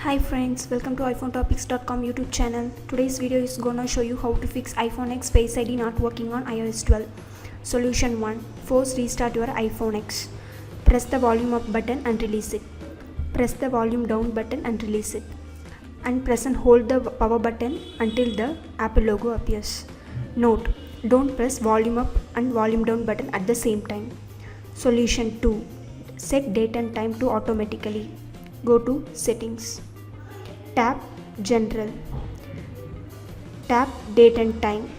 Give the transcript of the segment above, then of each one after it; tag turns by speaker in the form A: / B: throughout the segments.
A: Hi friends, welcome to iPhonetopics.com YouTube channel. Today's video is gonna show you how to fix iPhone X Face ID not working on iOS 12. Solution 1. Force restart your iPhone X. Press the volume up button and release it. Press the volume down button and release it. And press and hold the power button until the Apple logo appears. Note, don't press volume up and volume down button at the same time. Solution 2. Set date and time to automatically. Go to Settings. Tap General. Tap Date and Time.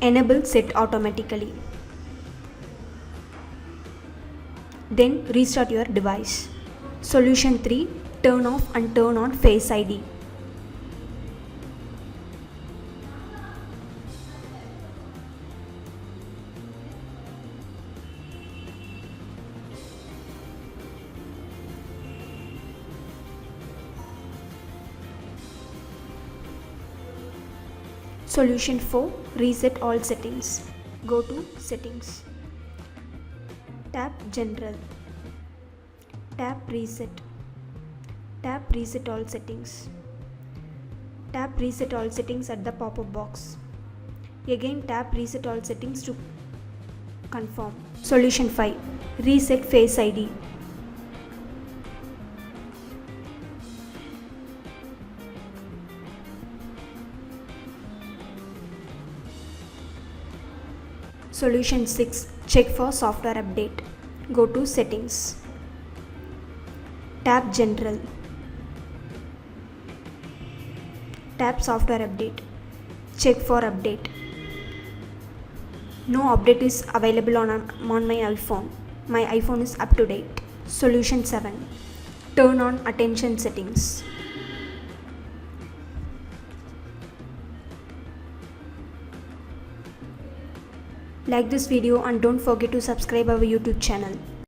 A: Enable Set Automatically. Then restart your device. Solution 3. Turn off and turn on Face ID. Solution 4. Reset all settings. Go to Settings. Tap General. Tap Reset. Tap Reset all settings. Tap Reset all settings at the pop-up box. Again tap Reset all settings to confirm. Solution 5. Reset Face ID. Solution 6. Check for software update. Go to Settings. Tap General. Tap Software Update. Check for update. No update is available on my iPhone. My iPhone is up to date. Solution 7. Turn on attention settings. Like this video and don't forget to subscribe our YouTube channel.